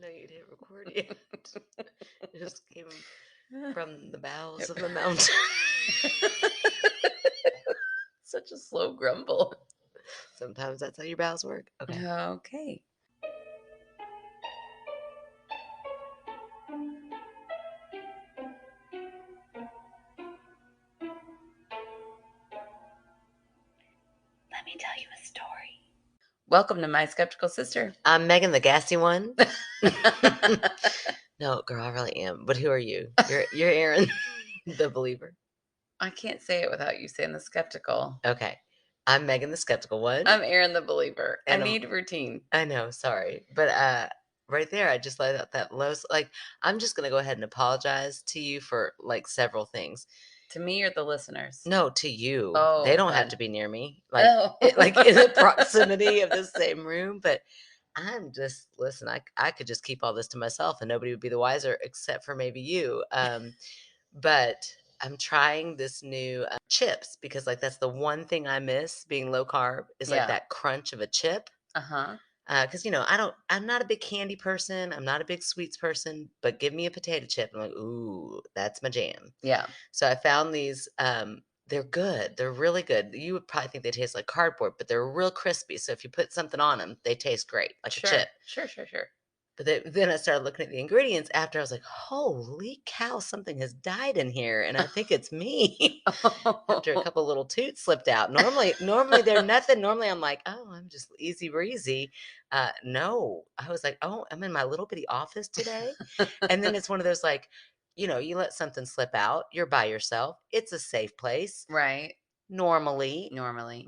know you'd hit record yet. It just came from the bowels of the mountain. Such a slow grumble. Sometimes that's how your bowels work. Okay. Okay. Let me tell you a story. Welcome to My Skeptical Sister. I'm Megan, the gassy one. No, girl, I really am. But who are you? You're Aaron, the believer. I can't say it without you saying the skeptical. Okay. I'm Megan, the skeptical one. I'm Aaron, the believer. And I need routine. I know, sorry. But right there, I just let out that low. Like, I'm just going to go ahead and apologize to you for, like, several things. To me or the listeners? No, to you. Oh, they don't have God. to be near me. Like, Oh. like in the proximity of the same room. But I'm just, listen, I could just keep all this to myself and nobody would be the wiser except for maybe you. But I'm trying this new chips because, like, that's the one thing I miss being low carb is like Yeah. that crunch of a chip. Uh-huh. Because, you know, I'm not a big candy person. I'm not a big sweets person, but give me a potato chip. I'm like, ooh, that's my jam. Yeah. So I found these, they're good. They're really good. You would probably think they taste like cardboard, but they're real crispy. So if you put something on them, they taste great, like a chip. Sure. But then I started looking at the ingredients after. I was like, holy cow, something has died in here. And I think it's me. After a couple little toots slipped out. Normally they're nothing. Normally I'm like, oh, I'm just easy breezy. No, I was like, oh, I'm in my little bitty office today. And then it's one of those, like, you know, you let something slip out. You're by yourself. It's a safe place. Right. Normally.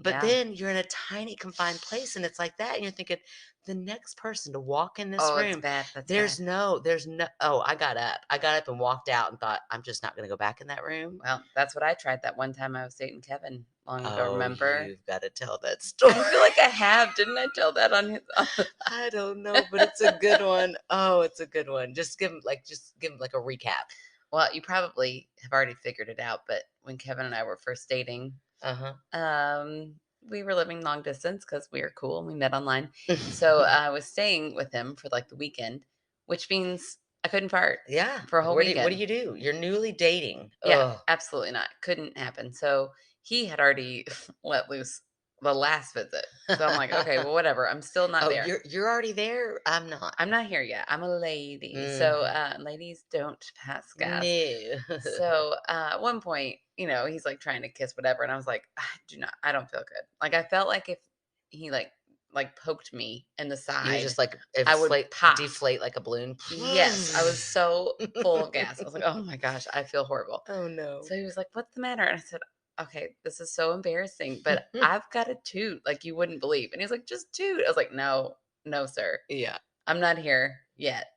But yeah. then you're in a tiny confined place and it's like that. And you're thinking, the next person to walk in this Oh, it's room, bad. That's there's bad. no, oh, I got up and walked out and thought, I'm just not going to go back in that room. Well, that's what I tried that one time I was dating Kevin long ago, Oh, remember? you've got to tell that story. I feel like I have. Didn't I tell that on his? I don't know, but it's a good one. Oh, it's a good one. Just give him like a recap. Well, you probably have already figured it out, but when Kevin and I were first dating, we were living long distance because we were cool and we met online. So I was staying with him for like the weekend, which means I couldn't fart. Yeah. For a whole What weekend. do you do? You're newly dating. Yeah, Ugh. absolutely not. Couldn't happen. So he had already let loose the last visit. So I'm like, okay, well, whatever. I'm still not there. You're already there? I'm not. I'm not here yet. I'm a lady. So ladies don't pass gas. No. So at one point, you know, he's like trying to kiss whatever. And I was like, I don't feel good. Like I felt like if he like poked me in the side. You just like I would pop. deflate like a balloon. Yes. I was so full of gas. I was like, oh my gosh, I feel horrible. Oh no. So he was like, what's the matter? And I said, okay, this is so embarrassing, but I've got a toot like you wouldn't believe. And he's like, just toot. I was like, no, sir. Yeah. I'm not here yet.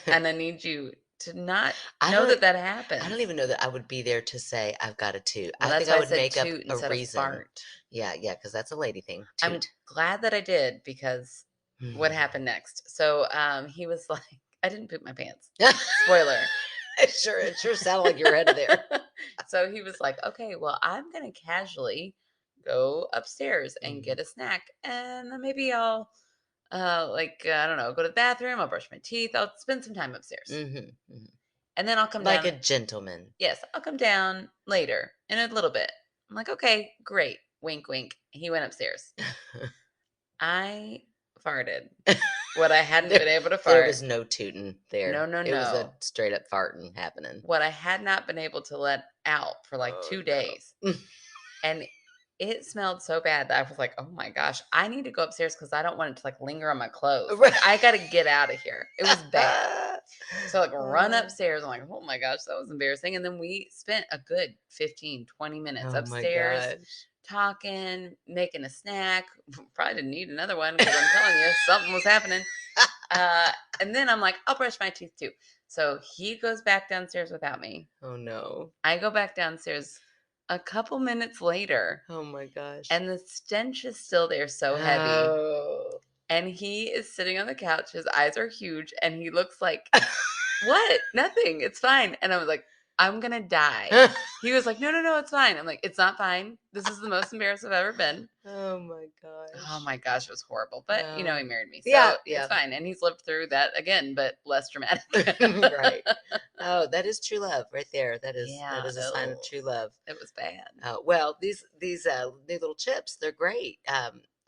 And I need you to not I know don't- that happens. I don't even know that I would be there to say I've got a toot. Well, I that's think why I would said make up toot a instead reason. of fart. Yeah, because that's a lady thing. I'm Toot. glad that I did because what happened next? So he was like, I didn't poop my pants. Spoiler. It sure sounded like you were headed there. So he was like, okay, well, I'm going to casually go upstairs and get a snack. And then maybe I'll, I don't know, go to the bathroom. I'll brush my teeth. I'll spend some time upstairs. And then I'll come like down. a gentleman. Yes, I'll come down later in a little bit. I'm like, okay, great. Wink, wink. He went upstairs. I farted. What I hadn't been able to fart. There was no tooting there. No. It was a straight up farting happening. What I had not been able to let out for like 2 days. And it smelled so bad that I was like, oh my gosh, I need to go upstairs because I don't want it to like linger on my clothes. Like, I got to get out of here. It was bad. So like run upstairs. I'm like, oh my gosh, that was embarrassing. And then we spent a good 15, 20 minutes upstairs talking, making a snack. Probably didn't need another one because I'm telling you, something was happening. And then I'm like, I'll brush my teeth too. So he goes back downstairs without me. Oh no. I go back downstairs a couple minutes later. Oh my gosh. And the stench is still there, so heavy. Oh. And he is sitting on the couch. His eyes are huge. And he looks like, what? Nothing. It's fine. And I was like, I'm gonna die." He was like, "No, no, no, it's fine." I'm like, "It's not fine. This is the most embarrassed I've ever been." Oh my Oh gosh. my gosh, it was horrible. But, he Oh. married me, Yeah, so it's yeah. fine, and he's lived through that again, but less dramatic. Right. Oh, that is true love right there. That Yeah, is a sign of true love. it was bad. Well, these new little chips, they're great.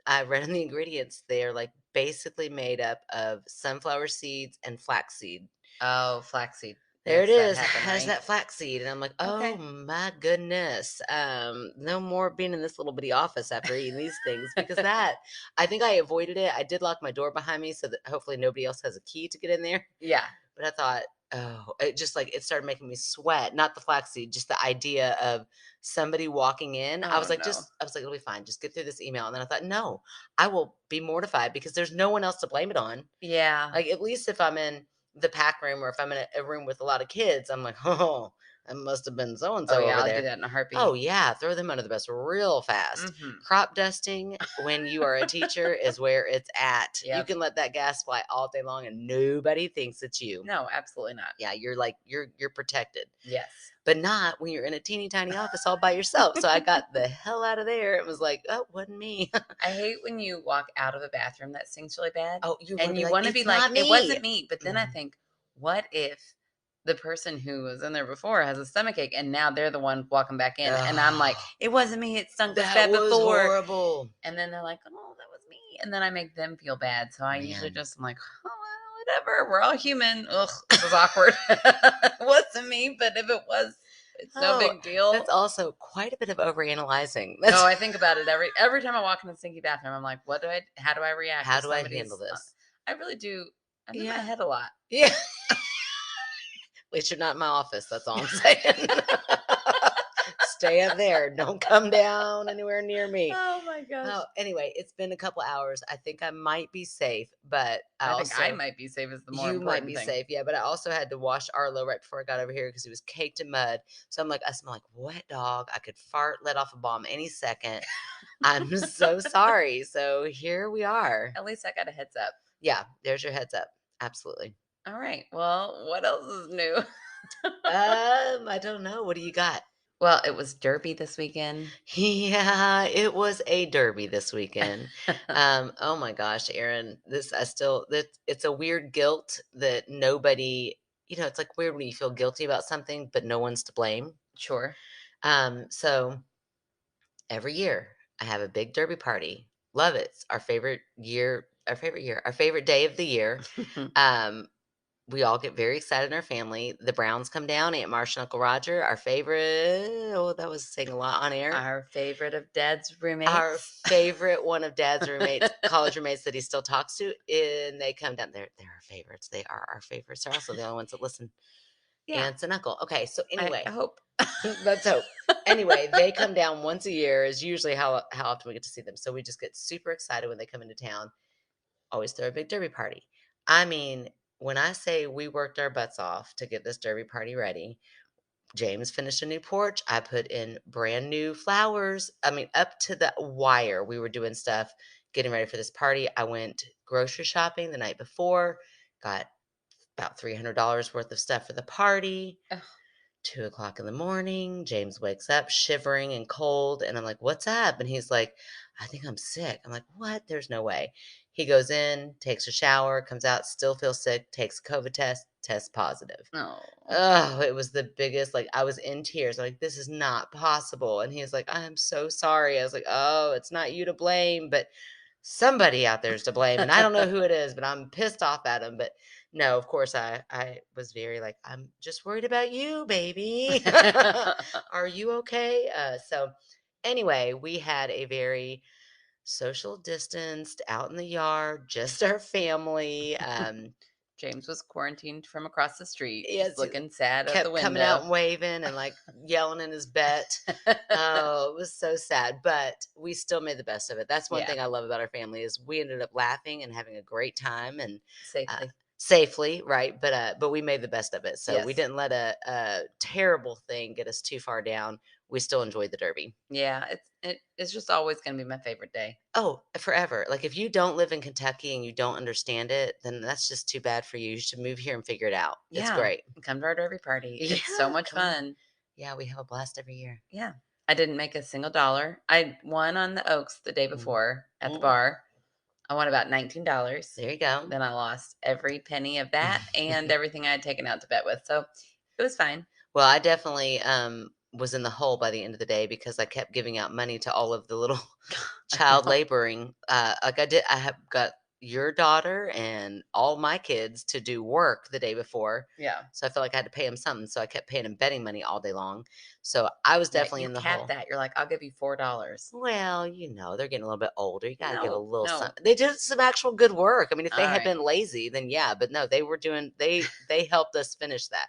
I read on the ingredients, they are like basically made up of sunflower seeds and flaxseed. Oh, flaxseed There it makes that is. happen, Has right? that flaxseed, and I'm like, oh Okay. my goodness. No more being in this little bitty office after eating these things because that I think I avoided it. I did lock my door behind me so that hopefully nobody else has a key to get in there. Yeah. But I thought, oh, it just like it started making me sweat. Not the flaxseed, just the idea of somebody walking in. Oh, no. I was like, it'll be fine. Just get through this email. And then I thought, no, I will be mortified because there's no one else to blame it on. Yeah. Like, at least if I'm in the pack room or if I'm in a room with a lot of kids, I'm like, oh, that must have been so and Oh, so yeah, over I'll do there. that in a Oh, heartbeat. yeah, throw them under the bus real fast. Mhm. Crop dusting when you are a teacher is where it's at. You Yep. can let that gas fly all day long and nobody thinks it's you. No, absolutely not. Yeah, you're like you're protected, Yes. but not when you're in a teeny tiny office all by yourself. So I got the hell out of there. It was like, oh, wasn't me. I hate when you walk out of a bathroom that stinks really bad, Oh, you want to and be you like, wanna be it's like, not "It me. wasn't me," but then I Mm. think, "What if the person who was in there before has a stomachache and now they're the one walking back in?" And I'm like, Oh, "It wasn't me, it stunk this that bad was before." horrible, And then they're like, "Oh, that was me." And then I make them feel bad. So I usually man. just am like, "Oh, well, whatever. We're all human. Ugh, this is awkward." It wasn't me, but if it was, it's no Oh, big that's deal. also quite a bit of overanalyzing. Oh, That's I think about it every time I walk in the stinky bathroom. I'm like, "What do I? How do I react how if do I handle somebody's?" this? I really do. I'm in my Yeah, head a lot. yeah. At least you're not in my office. That's all I'm saying. Stay up there. Don't come down anywhere near me. Oh my gosh. Oh, anyway, it's been a couple hours. I think I might be safe, but I I think I also might be safe is the more you might important be thing. safe, yeah. But I also had to wash Arlo right before I got over here because he was caked in mud. So I'm like, I smell like wet dog. I could fart, let off a bomb any second. I'm so sorry. So here we are. At least I got a heads up. Yeah, there's your heads up. Absolutely. All right. Well, what else is new? I don't know. What do you got? Well, it was Derby this weekend. Yeah, it was a derby this weekend. Oh my gosh, Aaron, this I still that it's a weird guilt that nobody, it's like weird when you feel guilty about something, but no one's to blame. Sure. So every year I have a big derby party. Love it. It's our favorite day of the year. Um, we all get very excited in our family. The Browns come down, Aunt Marcia and Uncle Roger, our favorite. Oh, that was saying a lot on air. Our favorite of dad's Our roommates. favorite one of dad's roommates, college roommates that he still talks to, and they come down. They're our favorites. They are our favorites. They're also the only ones that listen. Yeah, Aunts and uncle. Okay, so I anyway, hope. let's hope. Anyway, they come down once a year is usually how often we get to see them. So we just get super excited when they come into town. Always throw a big derby party. I mean, when I say we worked our butts off to get this derby party ready, James finished a new porch. I put in brand new flowers. I mean, up to the wire, we were doing stuff, getting ready for this party. I went grocery shopping the night before, got about $300 worth of stuff for the party. Ugh. 2 o'clock in the morning, James wakes up shivering and cold. And I'm like, what's up? And he's like, I think I'm sick. I'm like, what? There's no way. He goes in, takes a shower, comes out, still feels sick, takes a COVID test, tests positive. Oh. Oh, it was the biggest, like, I was in tears. I'm like, this is not possible. And he's like, I'm so sorry. I was like, oh, it's not you to blame, but somebody out there's to blame. And I don't know who it is, but I'm pissed off at him. But no, of course, I was very like, I'm just worried about you, baby. Are you okay? So anyway, we had a very social distanced out in the yard, just our family. James was quarantined from across the street, just Yes, looking sad out the kept coming out window. and waving and, like, yelling in his bet. Oh, it was so sad, but we still made the best of it. That's one Yeah, thing I love about our family is we ended up laughing and having a great time and, uh, safely. safely, right? But we made the best of it. So we Yes. didn't let a terrible thing get us too far down. we still enjoy the Derby. Yeah, it's just always gonna be my favorite day. Oh, forever. Like, if you don't live in Kentucky and you don't understand it, then that's just too bad for you. You should move here and figure it out. It's Yeah, great. come to our derby party. It's so Yeah, much come. fun. Yeah, we have a blast every year. Yeah. I didn't make a single dollar. I won on the Oaks the day Mm, before at the mm. bar. I won about $19. There you go. Then I lost every penny of that and everything I had taken out to bet with. So it was fine. Well, I definitely, was in the hole by the end of the day because I kept giving out money to all of the little I child know. laboring. Like I have got your daughter and all my kids to do work the day before, Yeah. so I felt like I had to pay them something, so I kept paying them betting money all day long. So I was Yeah. definitely You in the cap hole. that. You're like, I'll give you $4. Well, they're getting a little bit older. You gotta give a No, little no. something. They did some actual good work. I mean, if All they had right. been lazy, then yeah, but no, they were doing they helped us finish that.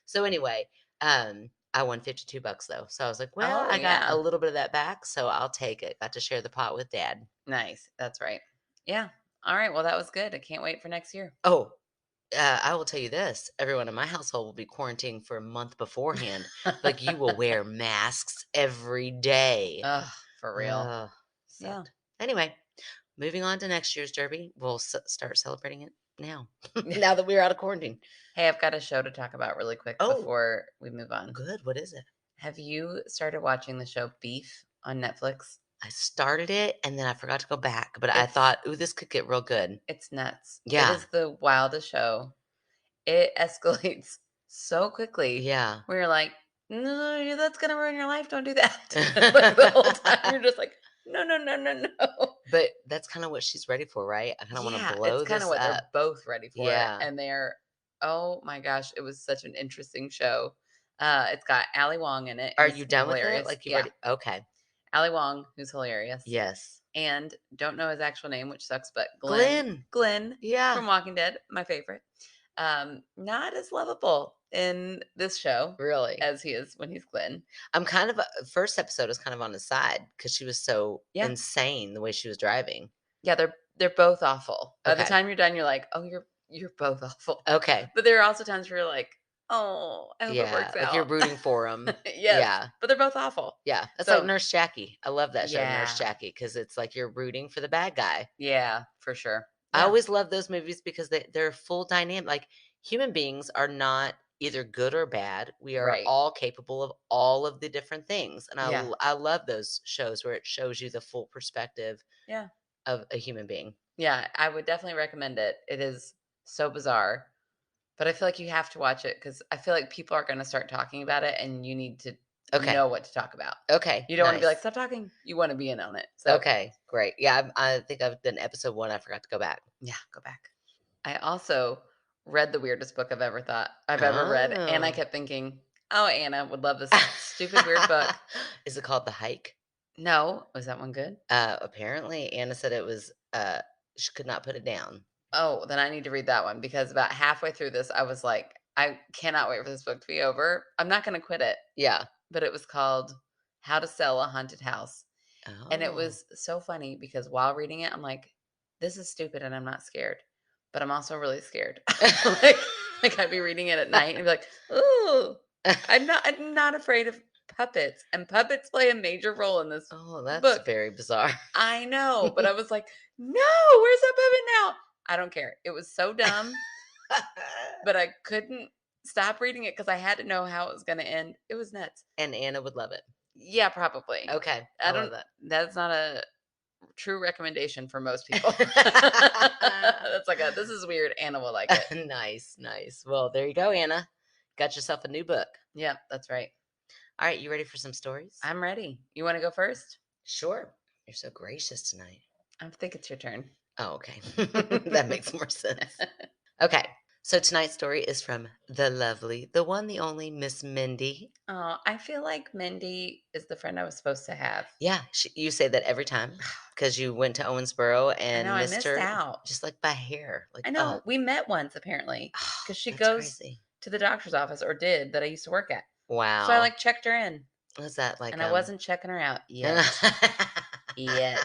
So anyway, I won 52 bucks though. So I was like, well, Oh I got a yeah. little bit of that back, so I'll take it. Got to share the pot with dad. Nice. That's right. Yeah. All right. Well, that was good. I can't wait for next year. Oh, I will tell you this, everyone in my household will be quarantining for a month beforehand. Like, you will wear masks every day. Ugh, for real. Ugh, Yeah. sucked. Anyway, moving on to next year's Derby, we'll start celebrating it now. Now that we're out of quarantine. Hey, I've got a show to talk about really quick Oh, before we move on. good. What is it? Have you started watching the show Beef on Netflix? I started it and then I forgot to go back, but I It's thought, ooh, this could get real good. it's nuts. It Yeah. is the wildest show. It escalates so quickly Yeah. where you're like, "No, that's gonna ruin your life. Don't do that." Like the whole time you're just like, "No, no, no, no, no." But that's kind of what she's ready for, right? I kind of want to Yeah, it's blow kind of this what up. they're both ready for, Yeah. and they're oh my gosh, it was such an interesting show. It's got Ali Wong in it, Are who's you done with it? hilarious. Like, you Yeah, ready? Okay. Ali Wong, who's hilarious, Yes. and don't know his actual name, which sucks, but Glenn. Glenn Yeah. from Walking Dead, my favorite. Not as lovable in this show Really. as he is when he's Glenn. I'm kind of first episode is kind of on his side because she was so Yeah, insane the way she was driving. yeah, they're both awful. By the Okay. time you're done, you're like, oh, you're both awful. Okay. But there are also times where you're like, oh, I hope it Yeah, works like you're out. rooting for him. Yes, Yeah. but they're both awful. Yeah. That's like So Nurse Jackie. I love that show, Nurse yeah, Jackie, because it's like you're rooting for the bad guy. yeah, for sure. I Yeah, always love those movies because they're full dynamic. Like, human beings are not either good or bad. We are right. all capable of all of the different things. And Yeah, I love those shows where it shows you the full perspective yeah, of a human being. yeah. I would definitely recommend it. It is so bizarre. But I feel like you have to watch it because I feel like people are gonna start talking about it, and you need to Okay. know what to talk about. Okay. You don't wanna be like, Nice. "Stop talking." You wanna be in on it. So, Okay. Great. Yeah. I think I've done episode one. I forgot to go back. yeah, go back. I also read the weirdest book I've ever read, and I Oh. kept thinking, "Oh, Anna would love this stupid weird book." Is it called The Hike? No. Was that one good? Apparently, Anna said it was, she could not put it down. Oh, then I need to read that one because about halfway through this, I was like, "I cannot wait for this book to be over. I'm not gonna quit it." Yeah. But it was called How to Sell a Haunted House. And it Oh. was so funny because while reading it, I'm like, "This is stupid and I'm not scared." But I'm also really scared. Like I'd be reading it at night and be like, "Ooh, I'm not afraid of puppets." And puppets play a major role in this Oh, that's book. very bizarre. I know, but I was like, "No, where's that puppet now?" I don't care. It was so dumb, but I couldn't stop reading it because I had to know how it was gonna end. It was nuts. And Anna would love it. Yeah, probably. Okay, I I love don't that. that's not a true recommendation for most people. That's like a, "This is weird, Anna will like it." Nice, nice. Well, there you go, Anna. Got yourself a new book. Yeah, that's right. All right, you ready for some stories? I'm ready. You wanna go first? Sure. You're so gracious tonight. I think it's your turn. Oh, okay. That makes more sense. Okay, so tonight's story is from the lovely, the one, the only Miss Mindy. Oh, I feel like Mindy is the friend I was supposed to have. Yeah, you say that every time because you went to Owensboro I know, and I missed missed her out. just like by hair. Like, I know, we met once apparently because she that's goes crazy. to the doctor's office or did that I used to work at. So I, Wow. like, checked her in, Was that like and I wasn't checking her out yet. Yet.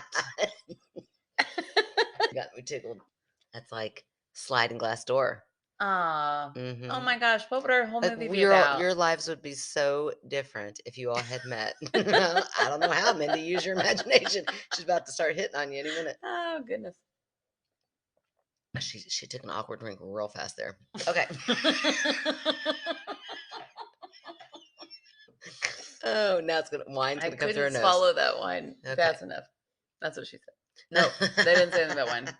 got me tickled. That's like sliding glass door. Aw. Oh Mhm. my gosh, what would our whole Like, movie be about? your lives would be so different if you all had met. I don't know how, Mindy, use your imagination. She's about to start hitting on you any minute. Oh, goodness. She took an awkward drink real fast there. Okay. Oh, now wine's I gonna come through her couldn't nose. swallow that wine Okay. fast enough. That's what she said. No, they didn't say anything about wine.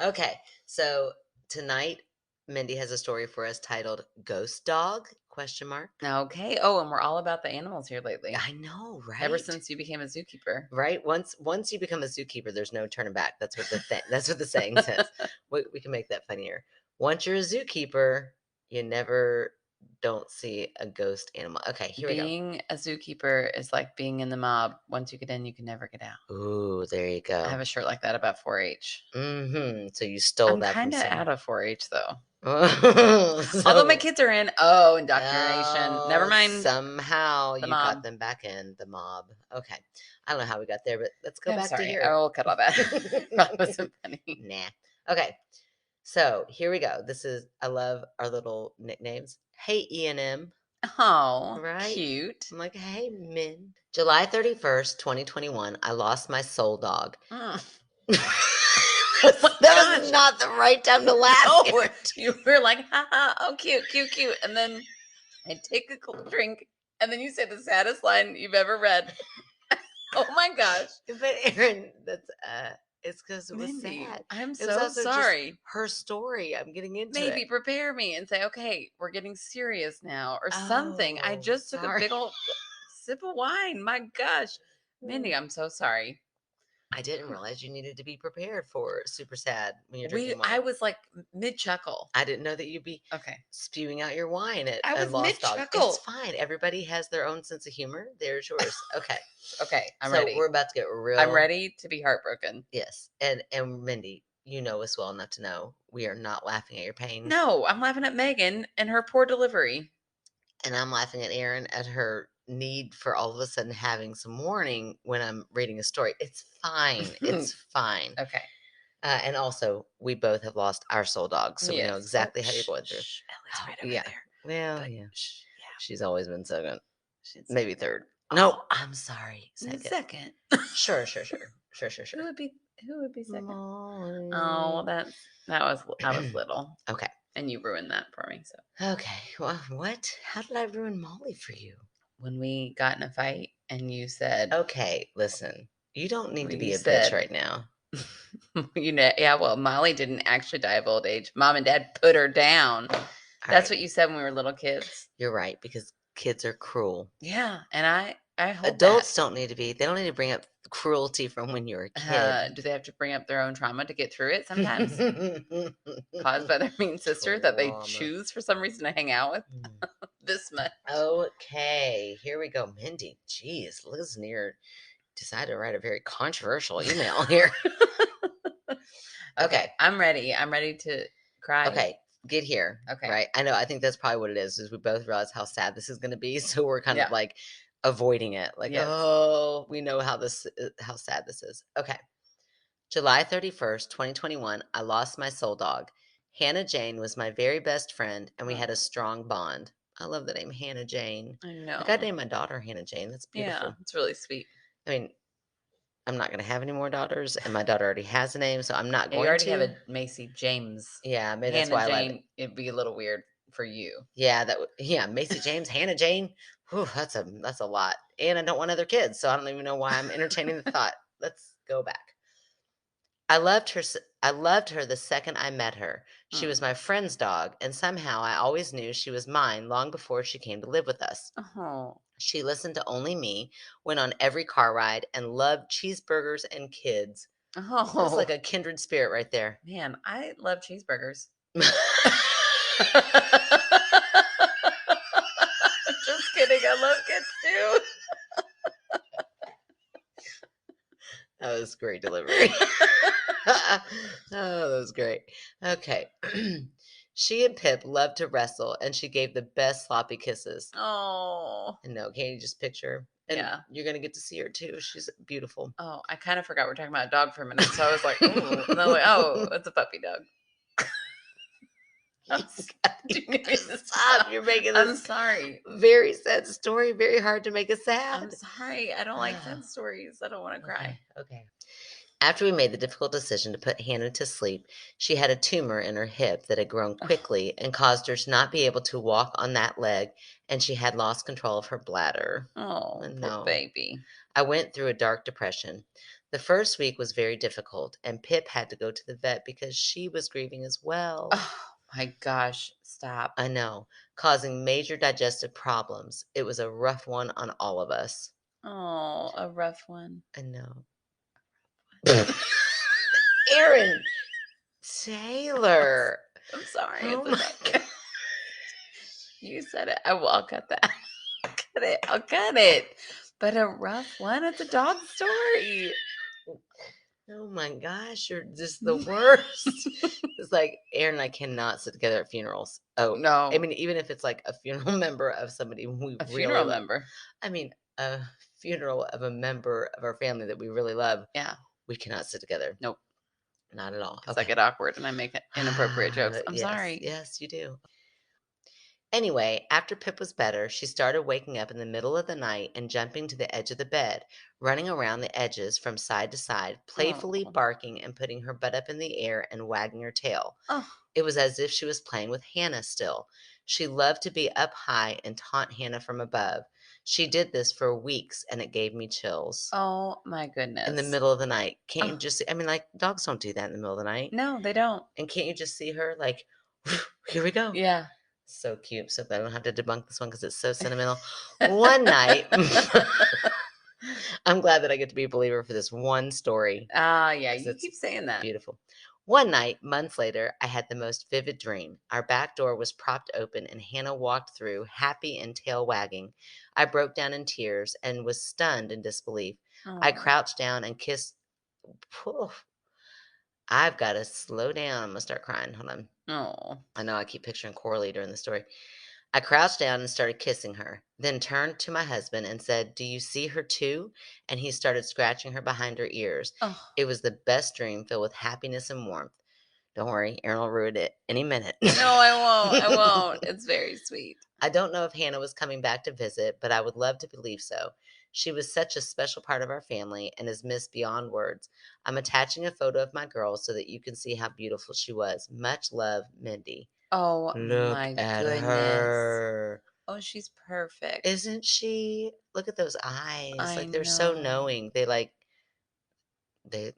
Okay, so tonight Mindy has a story for us titled "Ghost Dog?" Question mark. Okay. Oh, and we're all about the animals here lately. I know, Ever right? since you became a zookeeper. Right? Once you become a zookeeper, there's no turning back. That's what the saying says. We can make that funnier. Once you're a zookeeper, you never don't see a ghost animal. Okay, here we go. Being a zookeeper is like being in the mob. Once you get in, you can never get out. Ooh, there you I go. have a shirt like that about 4-H. So you stole I'm that from kind of somewhere. out of 4-H though. Although my So kids are in. Oh, indoctrination. Never oh, mind somehow the you got mob. them back in the mob. Okay. I don't know how we got there, but let's go I'm back to sorry. here. I will cut all that. Probably wasn't funny. Nah. Okay. So here we go. I love our little nicknames. Hey, E&M, Oh, right? cute. I'm like, hey, Min. July 31st, 2021, I lost my soul dog. Mm. Oh my That was gosh. not the right time to laugh No, here. you were like, haha, oh, cute, cute, cute. And then I take a drink, and then you say the saddest line you've ever read. Oh my gosh. But Aaron, it's because it was Mindy, sad. I'm It was so also just sorry. her story. I'm getting into it. Maybe prepare me and say, okay, we're getting serious now or something. I Oh, just took a sorry. big old sip of wine. My gosh. Mindy, I'm so sorry. I didn't realize you needed to be prepared for super sad when you're drinking I wine. was like mid chuckle. I didn't know that you'd be Okay. spewing out your wine at I a was mid lost dog. It's chuckle. fine. Everybody has their own sense of humor. There's yours. Okay. Okay, I'm So we're ready. about to get I'm real. ready to be heartbroken. Yes. And Mindy, you know us well enough to know we are not laughing at your pain. No, I'm laughing at Megan and her poor delivery. And I'm laughing at Erin at her need for all of a sudden having some warning when I'm reading a story. It's fine. It's fine. Okay. And also, we both have lost our soul dog, so we know Yes. Oh, exactly how you're shh, going through. shh. Ellie's Oh, right over yeah. there. Well, But yeah. shh, yeah. She's always been second. She's Maybe second. third. No, Oh, I'm sorry. Second. second. Sure, sure, sure. Sure, sure, Who sure. would be second? Oh, well, Molly. that was I was little, Okay. and you ruined that for me. So Okay. Well, what? How did I ruin Molly for you? when we got in a fight, and Okay, listen. You don't need to when be you a bitch said, right now. yeah, well, Molly didn't actually die of old age. Mom and Dad put her down. All That's right. what you said when we were little kids. You're right, because kids are cruel. Yeah, and I hold that. Adults don't need to be. They don't need to bring up cruelty from when you're a kid. Do they have to bring up their own trauma to get through it sometimes? Caused by their mean sister that they Trauma. choose for some reason to hang out with Mm. this much. Okay, here we go. Mindy, jeez, listen here. Decided to write a very controversial email here. Okay, Okay, I'm ready. I'm ready to cry. okay, get here. Okay. Right, I know. I think that's probably what it is we both realize how sad this is going to be, so we're kind of Yeah. like avoiding it. Like, Yes. oh, we know how sad this is. Okay, July 31st, 2021. I lost my soul dog. Hannah Jane was my very best friend, and we had a Oh, strong bond. I love the name Hannah Jane. I Like, I'd know. name my daughter Hannah Jane. That's Yeah, beautiful. it's really sweet. I mean, I'm not gonna have any more daughters, and my daughter already has a name, so I'm not Yeah, you going already have to. a Macy James. Yeah, maybe that's Hannah why I love it. Jane, it'd be a little weird for you. Yeah, yeah, Macy James, Hannah Jane. Whew, that's a lot. And I don't want other kids, so I don't even know why I'm entertaining the thought. Let's go back. I loved her the second I met her. She was Mm. my friend's dog, and somehow I always knew she was mine long before she came to live with us. Oh. She listened to only me, went on every car ride, and loved cheeseburgers and kids. That's like Oh, a kindred spirit right there. man, I love cheeseburgers. Just kidding. I love kids too. That was great delivery. Oh, that was great. Okay. She and Pip loved to wrestle, and she gave the best sloppy kisses. Oh, And no, can you just picture her? And yeah. you're gonna get to see her too. She's beautiful. Oh, I kind of forgot we're talking about a dog for a minute. So I was like, oh, and then I'm like, oh, it's a puppy dog. I'm You s you Do you need me gotta to stop. stop? You're making I'm this sorry. very sad story very hard to make it I'm sad. sorry. I don't like sad stories. I don't wanna cry. Okay, okay. After we made the difficult decision to put Hannah to sleep, she had a tumor in her hip that had grown quickly and caused her to not be able to walk on that leg, and she had lost control of her bladder. Oh, poor No. baby. I went through a dark depression. The first week was very difficult, and Pip had to go to the vet because she was grieving as well. Oh my gosh, stop. I know, causing major digestive problems. It was a rough one on all of us. Oh, a rough one. I know. Aaron Taylor. I'm sorry, Oh it's my okay. god. You said it. I'll cut that. I'll cut it. I'll cut it. But a rough one? It's a dog story. Oh my gosh, you're just the worst. It's like Aaron and I cannot sit together at funerals. Oh, I No, mean, even if it's like a funeral member of somebody we a really funeral love. member. I mean, a funeral of a member of our family that we really love. Yeah. We cannot sit together. Nope. Not at all. Because I Okay. get awkward and I make inappropriate jokes. I'm Yes, sorry. yes, you do. Anyway, after Pip was better, she started waking up in the middle of the night and jumping to the edge of the bed, running around the edges from side to side, playfully Oh. barking and putting her butt up in the air and wagging her tail. Oh. It was as if she was playing with Hannah still. She loved to be up high and taunt Hannah from above. She did this for weeks and it gave me chills. Oh my In the goodness. middle of the night. Can't you Oh, just see? I mean, like, dogs don't do that in the middle of the night. no, they don't. And can't you just see her like, here we go? Yeah. So cute. So I don't have to debunk this one because it's so sentimental. One night, I'm glad that I get to be a believer for this one story Ah, yeah, because you it's keep saying that. beautiful. One night, months later, I had the most vivid dream. Our back door was propped open and Hannah walked through, happy and tail wagging. I broke down in tears and was stunned in disbelief. I Oh. crouched down and kissed. Poof, I've got to slow down. I'm going to start crying. Hold on. Oh. I know I keep picturing Coralie during the story. I crouched down and started kissing her, then turned to my husband and said, "Do you see her too?" And he started scratching her behind her ears. Oh. It was the best dream filled with happiness and warmth. Don't worry, Aaron will ruin it any minute. No, I won't. I won't. It's very sweet. I don't know if Hannah was coming back to visit, but I would love to believe so. She was such a special part of our family and is missed beyond words. I'm attaching a photo of my girl so that you can see how beautiful she was. Much love, Mindy. Oh Look my at goodness. her. Oh, she's perfect. Isn't she? Look at those eyes, I like, they're so know. knowing. They, like they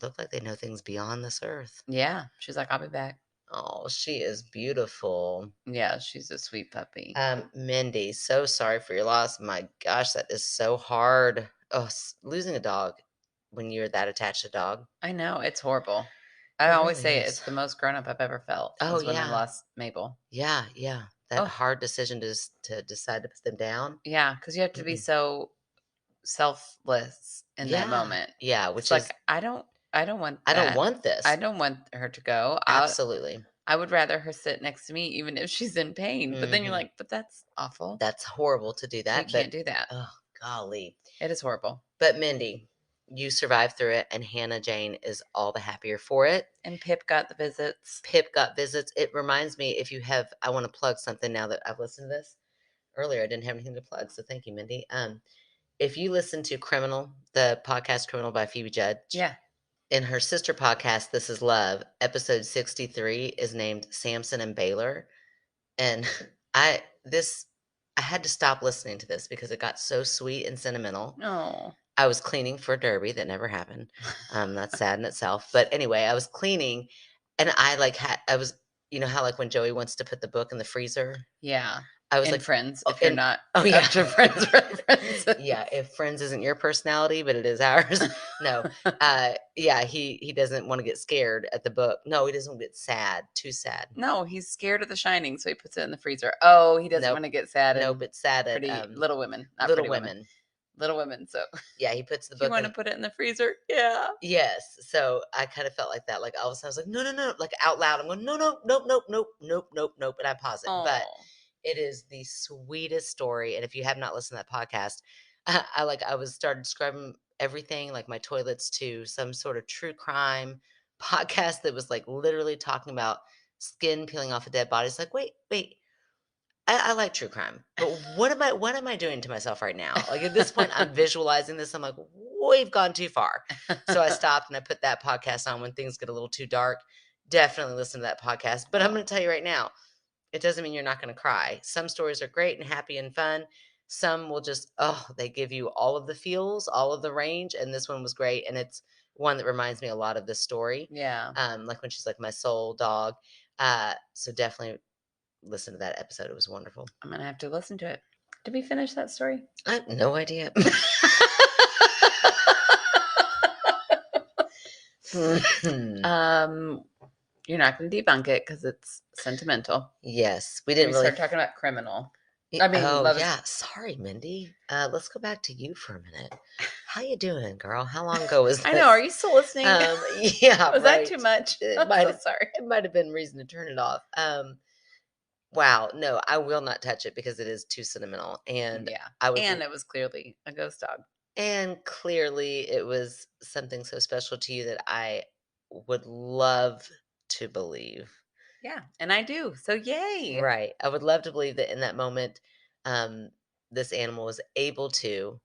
look like they know things beyond this earth. Yeah, she's like, "I'll be back." Oh, she is beautiful. Yeah, she's a sweet puppy. Mindy, so sorry for your loss. My gosh, that is so hard. Oh, losing a dog when you're that attached to a dog. I know, it's horrible. I It always really say is. it's the most grown up I've ever felt Oh, was when I yeah. lost Mabel. Yeah, yeah. That Oh, hard decision to decide to put them down. yeah, because you have to be Mm-mm. so selfless in that Yeah, moment. yeah, It's which like, is I don't want I don't that. want I this. don't want her to go. Absolutely. I would rather her sit next to me even if she's in pain, but then you're Mhm. like, "But that's awful. That's horrible to do You that, can't but do that." oh, golly. It is horrible. But Mindy, you survived through it, and Hannah Jane is all the happier for it. And Pip got the visits. Pip got visits. It reminds me, if you have, I want to plug something now that I've listened to this. Earlier, I didn't have anything to plug, so thank you, Mindy. If you listen to Criminal, the podcast Criminal by Phoebe Judge, Yeah. in her sister podcast, This Is Love, episode 63 is named Samson and Baylor. And this I had to stop listening to this because it got so sweet and sentimental. Oh. I was cleaning for a derby that never happened. That's sad in itself. But anyway, I was cleaning and I like had I was you know how like when Joey wants to put the book in the freezer? Yeah. I was And like, Friends, oh, if you're and not oh yeah. up to Friends Yeah, references. if Friends isn't your personality, but it is ours. No. Yeah, he doesn't want to get scared at the book. No, he doesn't get sad, too sad. No, he's scared of The Shining, so he puts it in the freezer. Oh, he doesn't Nope. wanna get sad Nope, in it's sad at Pretty Little Women, not Little Pretty Women. Women. Little Women, so Yeah, he puts the "Do you book wanna in. put it in the freezer?" "Yeah." Yes, so I kinda felt like that, like, all of a sudden I was like, "No, no, no," like, out loud, I'm going, "No, no, nope, nope, nope, nope, nope, nope," and I pause it, but Oh. it is the sweetest story, and if you have not listened to that podcast, I was started scrubbing everything, like, my toilets to some sort of true crime podcast that was, like, literally talking about skin peeling off a dead body. It's like, wait. I like true crime, but what am I doing to myself right now? Like, at this point, I'm visualizing this. I'm like, we've gone too far. So I stopped and I put that podcast on when things get a little too dark. Definitely listen to that podcast. But I'm Oh, going to tell you right now, it doesn't mean you're not going to cry. Some stories are great and happy and fun. Some will just, oh, they give you all of the feels, all of the range. And this one was great. And it's one that reminds me a lot of this story. yeah. Like when she's like my soul dog. So definitely listen to that episode. It was wonderful. I'm gonna have to listen to it. Did we finish that story? I have no idea. Um, you're not gonna debunk it because it's sentimental. Yes, we We didn't really. start talking about criminal. I mean, Oh love is. yeah, sorry, Mindy. Let's go back to you for a minute. How you doing, girl? How long ago was I know. Are this? you still listening? Yeah, Was that right. too much? It I'm might so have. sorry. It might have been reason to turn it off. Wow, no, I will not touch it because it is too sentimental, and Yeah, I would. and it was clearly a ghost dog. And clearly, it was something so special to you that I would love to believe. Yeah, and I do. So yay! Right. I would love to believe that in that moment, um, this animal was able to,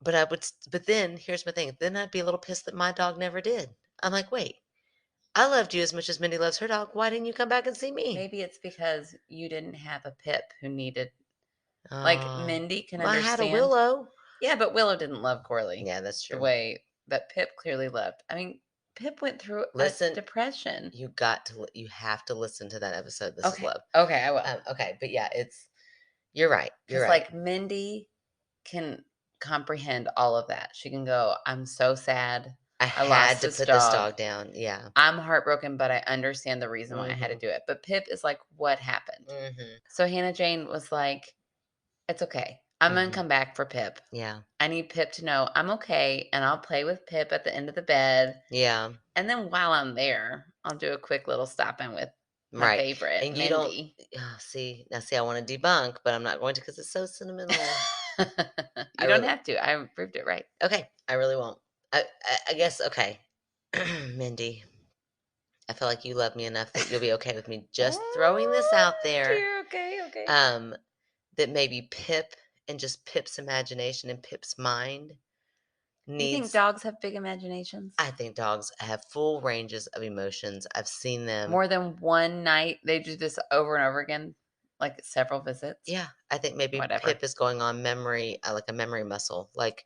but but then here's my thing. Then I'd be a little pissed that my dog never did. I'm like, wait, I loved you as much as Mindy loves her dog. Why didn't you come back and see me? Maybe it's because you didn't have a Pip who needed, like, Oh, Mindy can I had a understand. Willow. Yeah, but Willow didn't love Corley Yeah, that's the true. way that Pip clearly loved. I mean, Pip went through a Listen, depression. you have to listen to that episode. This is Okay, love. okay, I will. Okay, but yeah, you're right. You're Because, right. like, Mindy can comprehend all of that. She can go, I'm so sad. I I had lost to this put this dog. dog down. Yeah. I'm heartbroken, but I understand the reason why I had to Mhm. do it. But Pip is like, what happened? Mhm. So Hannah Jane was like, it's okay. I'm going to Mhm. come back for Pip. Yeah. I need Pip to know I'm okay, and I'll play with Pip at the end of the bed. Yeah. And then while I'm there, I'll do a quick little stop in with my Right. favorite, And you don't Mindy. see, I wanna debunk, but I'm not going to because it's so sentimental. I You don't really have to. I proved it right. okay, I really won't. I guess okay. Mindy, I feel like you love me enough that you'll be okay with me just throwing this Oh, out there, dear. Okay, okay. um, that maybe Pip and just Pip's imagination and Pip's mind You think needs. dogs have big imaginations? I think dogs have full ranges of emotions. I've seen them. More than one night? They do this over and over again, like several visits? Yeah, I think maybe Whatever. Pip is going on memory, like a memory muscle. Like,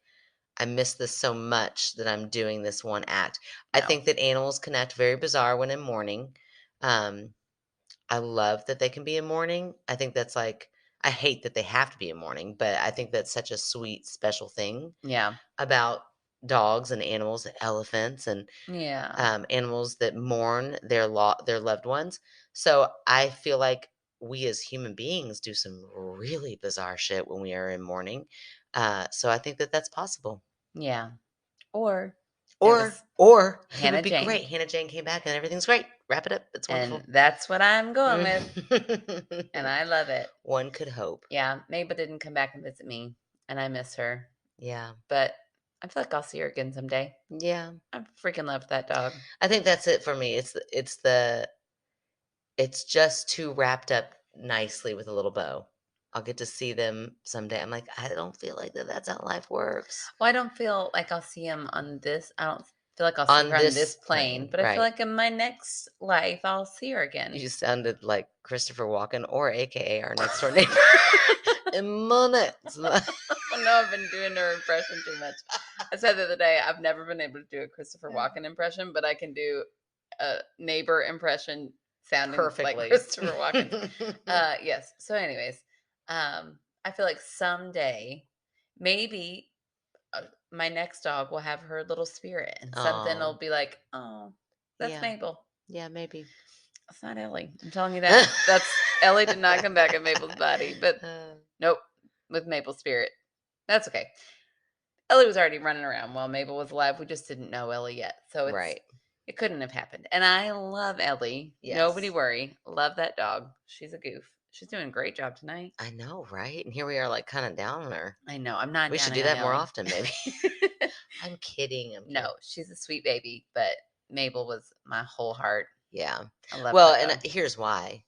I miss this so much that I'm doing this one act. I No. think that animals can act very bizarre when in mourning. Um, I love that they can be in mourning. I think that's like, I hate that they have to be in mourning, but I think that's such a sweet, special thing Yeah. about dogs and animals, elephants, and Yeah. animals that mourn their loved ones. So I feel like we as human beings do some really bizarre shit when we are in mourning. So I think that that's possible. Yeah. Or it Or was or it would Hannah be Jane, great. Hannah Jane came back and everything's great. Wrap it up. It's and wonderful. that's what I'm going with, and I love it. One could hope. Yeah, Mabel didn't come back and visit me, and I miss her, Yeah. but I feel like I'll see her again someday. Yeah. I freaking loved that dog. I think that's it for me. It's just too wrapped up nicely with a little bow. I'll get to see them someday. I'm like, I don't feel like that's how life works. Well, I don't feel like I'll see him on this. I don't feel like I'll see On her on this this plane, plane, but I feel right. like in my next life, I'll see her again. You sounded like Christopher Walken or AKA our next door neighbor. In my next life. Oh no, I've been doing her impression too much. I said the other day I've never been able to do a Christopher Walken impression, but I can do a neighbor impression sounding like Perfectly. Christopher Walken. Yes. So, anyways, I feel like someday, maybe my next dog will have her little spirit, and something will Oh, be like, "Oh, that's yeah. Mabel. Yeah, maybe. That's not Ellie." I'm telling you that. That's Ellie did not come back in Mabel's body, but Uh, nope, with Mabel's spirit. That's okay. Ellie was already running around while Mabel was alive. We just didn't know Ellie yet, so right. it couldn't have happened. And I love Ellie. Nobody Yes. worry. Love that dog. She's a goof. She's doing a great job tonight. I know, right? And here we are, like, kind of down on her. I know. I'm not We should downing do on that more Ellie. often, maybe. I'm kidding. I'm kidding. No, she's a sweet baby, but Mabel was my whole heart. Yeah. I love Well, that and dog. here's why.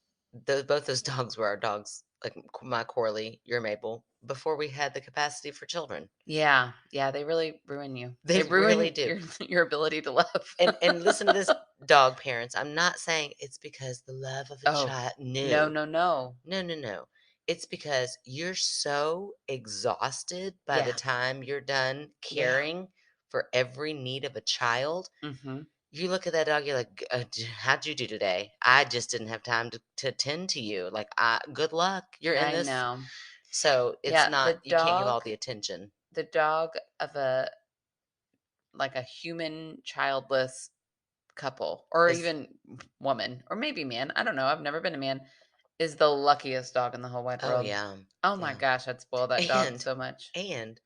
Both those dogs were our dogs, like my Corley, your Mabel, before we had the capacity for children. Yeah, yeah, they really ruin you. They They really ruin do. your ability to love. And listen to this, dog parents. I'm not saying it's because the love of a Oh, child. no, No, no, no. no, no, no. It's because you're so exhausted by the Yeah, time you're done yeah. caring for every need of a child. Mhm. You look at that dog, you're like, How'd you do today? I just didn't have time to tend to you. Like, good luck. You're in I this. know. So it's Yeah, not, you can't give all the attention. the dog of a like a human childless couple or Is, even woman or maybe man, I don't know, I've never been a man, is the luckiest dog in the whole wide oh, world. yeah. Oh my Yeah. gosh, I'd spoil that dog And, so much. and,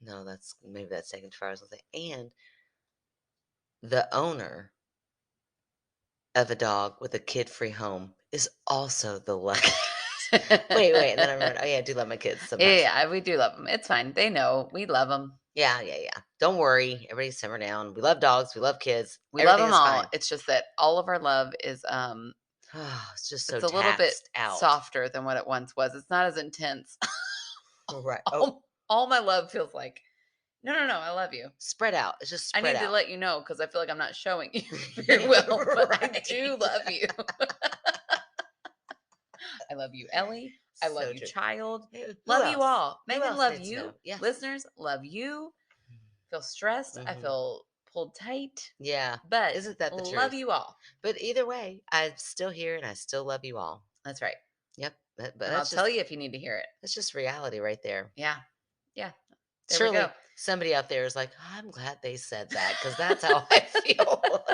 no, maybe that's taken too far. I was going to say, and the owner of a dog with a kid-free home is also the luckiest. Wait, and then I remembered, oh, yeah, I do love my kids Yeah, sometimes. yeah, we do love them. It's fine. They know we love them. Yeah, yeah, yeah. Don't worry, everybody simmer down. We love dogs, we love kids, We love everything them is all. fine. It's just that all of our love is, Oh, it's just so it's a little bit taxed out. softer than what it once was. It's not as intense. Right. Oh, All my love feels like, "No, no, no, I love you. spread out. It's just I spread need to out. let you know because I feel like I'm not showing you very well, but I Right. do love you. I love you, Ellie. I love So you, true. child. Who Love you else? all. Who Megan, else love needs to know? you. Yeah. Listeners, love you. Feel stressed. I Hmm. feel pulled tight, Yeah. but Isn't that the love truth? you all. But either way, I'm still here and I still love you all. That's right. Yep. But And I'll tell you if you need to hear it. that's just reality right there. Yeah. Yeah. There we go. Surely somebody out there is like, I'm glad they said that because that's how I feel.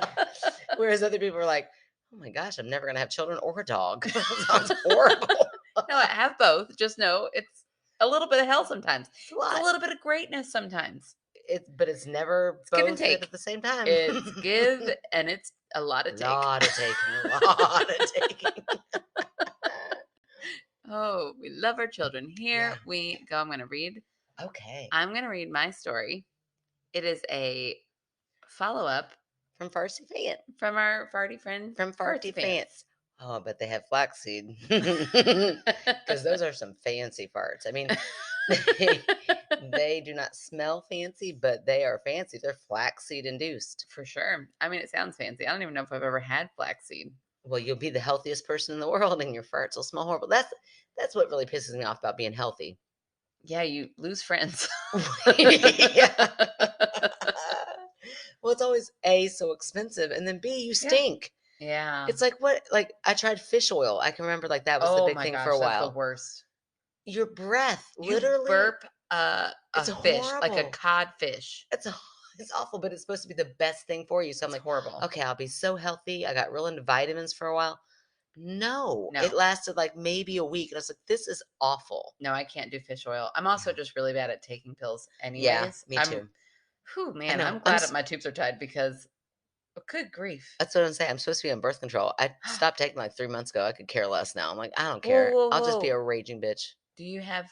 Whereas other people are like, oh my gosh, I'm never going to have children or a dog. That sounds horrible. No, I have both. Just know it's a little bit of hell sometimes. It's a It's a lot. little bit of greatness sometimes. But it's never It's give and both take. at the same time. It's give and it's a lot of take. Lot of taking, a lot of taking. Oh, we love our children. Yeah. Here we go. Okay. I'm going to read my story. It is a follow up From Farsi Fan. from our farty friend, From Farty Farty Fans. Fans. Oh, but they have flaxseed. Because those are some fancy farts. I mean, they do not smell fancy, but they are fancy. They're flaxseed induced. For sure. I mean, it sounds fancy. I don't even know if I've ever had flaxseed. Well, you'll be the healthiest person in the world, and your farts will smell horrible. That's what really pisses me off about being healthy. Yeah, you lose friends. Yeah. Well, it's always A, so expensive, and then B, you Yeah. stink. Yeah. It's like what? Like I tried fish oil. I can remember like that was the Oh big my thing for gosh, a that's the while. worst. Your breath, You literally, burp it's a fish, like a horrible. codfish. It's a it's awful, but it's supposed to be the best thing for you. So I'm It's like, horrible. okay, I'll be so healthy. I got real into vitamins for a while. No, it No. lasted like maybe a week, and I was like, this is awful. No, I can't do fish oil. I'm also Yeah, just really bad at taking pills yeah, anyways. me too. Whew, I man, know. I'm glad that my tubes are tied because good grief. That's what I'm saying. I'm supposed to be on birth control. I stopped taking like 3 months ago. I could care less now. I'm like, I don't Whoa, care. whoa, I'll just be a whoa. raging bitch. Do you have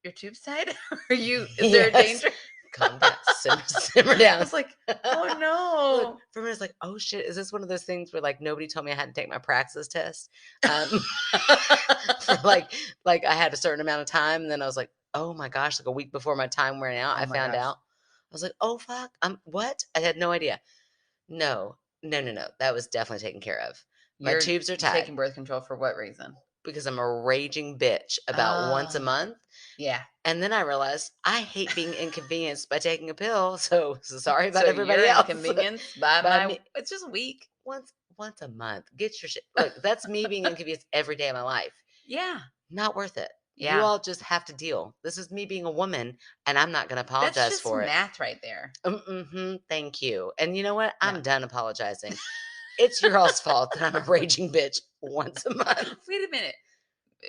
your tubes tied? Are you is there a Yes. danger? Calm down. Simmer I down. was like, "Oh Look, no." for a minute, it's like, oh shit, is this one of those things where like nobody told me I had to take my praxis test? For like I had a certain amount of time, and then I was like, oh my gosh, like a week before my time ran out, Oh I my found gosh. out. I was like, oh fuck, I'm what? I had no idea. No, no, no, no. That was definitely taken care of. My You're tubes are tied taking birth control for what reason? because I'm a raging bitch about once a Ah, month. yeah. And then I realized I hate being inconvenienced by taking a pill. So sorry about So you're everybody else. inconvenienced by By my me, it's just a week. once a month. Get your shit. Look, that's me being inconvenienced every day of my life. Yeah. Not worth it. You Yeah. all just have to deal. This is me being a woman, and I'm not going to That's apologize just for it. math right there. Thank you. And you know what? No. I'm done apologizing. It's your all's fault that I'm a raging bitch once a month. Wait a minute.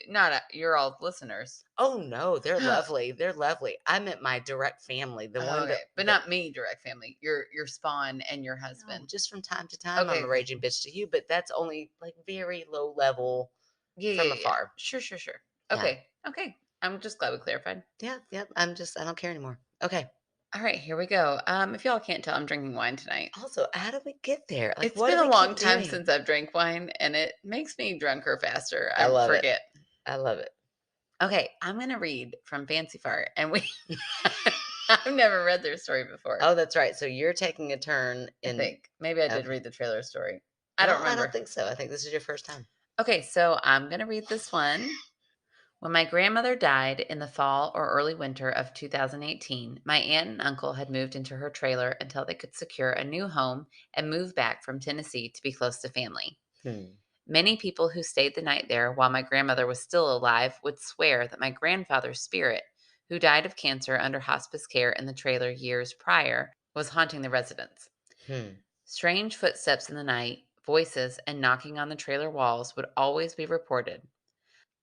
Not your all listeners. Oh no, they're lovely. They're lovely. I meant my direct family, the one Okay, that but not me, direct family. Your spawn and your no, husband. just from time to time Okay, I'm a okay. raging bitch to you, but that's only like very low level Yeah, from yeah, yeah. afar. Sure, sure, sure. Yeah. Okay, okay. I'm just glad we clarified. Yeah, yep. I don't care anymore. Okay. All right, here we go. If y'all can't tell, I'm drinking wine tonight. Also, how did we get there? Like, It's what do been a we long keep time doing? since I've drank wine, and it makes me drunker faster. I I love it. forget. I love it. Okay, I'm gonna read from Fancy Fart, and we I've never read their story before. Oh, that's right. So you're taking a turn I in think maybe I did okay. read the trailer story. I don't No, I don't remember. think so. I think this is your first time. Okay, so I'm gonna read this one. When my grandmother died in the fall or early winter of 2018, my aunt and uncle had moved into her trailer until they could secure a new home and move back from Tennessee to be close to family. Hmm. Many people who stayed the night there while my grandmother was still alive would swear that my grandfather's spirit, who died of cancer under hospice care in the trailer years prior, was haunting the residents. Hmm. Strange footsteps in the night, voices, and knocking on the trailer walls would always be reported.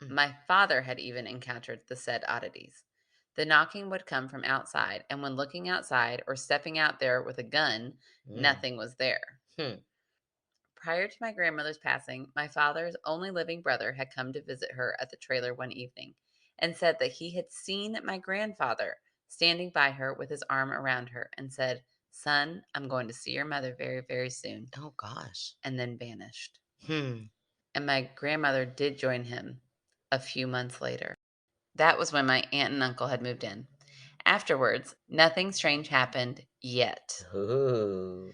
Mm. My father had even encountered the said oddities. The knocking would come from outside, and when looking outside or stepping out there with a gun, Mm. nothing was there. Hmm. Prior to my grandmother's passing, my father's only living brother had come to visit her at the trailer one evening and said that he had seen my grandfather standing by her with his arm around her and said, "Son, I'm going to see your mother very, very soon," Oh gosh. and then vanished. Hmm. And my grandmother did join him a few months later. That was when my aunt and uncle had moved in. Afterwards, nothing strange happened yet. Ooh.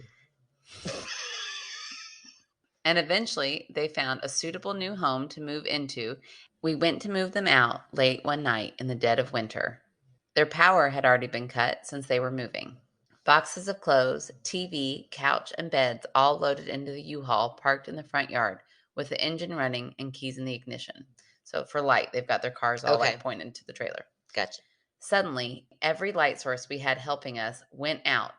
And eventually, they found a suitable new home to move into. We went to move them out late one night in the dead of winter. Their power had already been cut since they were moving. Boxes of clothes, TV, couch, and beds all loaded into the U-Haul parked in the front yard with the engine running and keys in the ignition. So for light, they've got their cars all like Okay. pointed to the trailer. Gotcha. Suddenly, every light source we had helping us went out.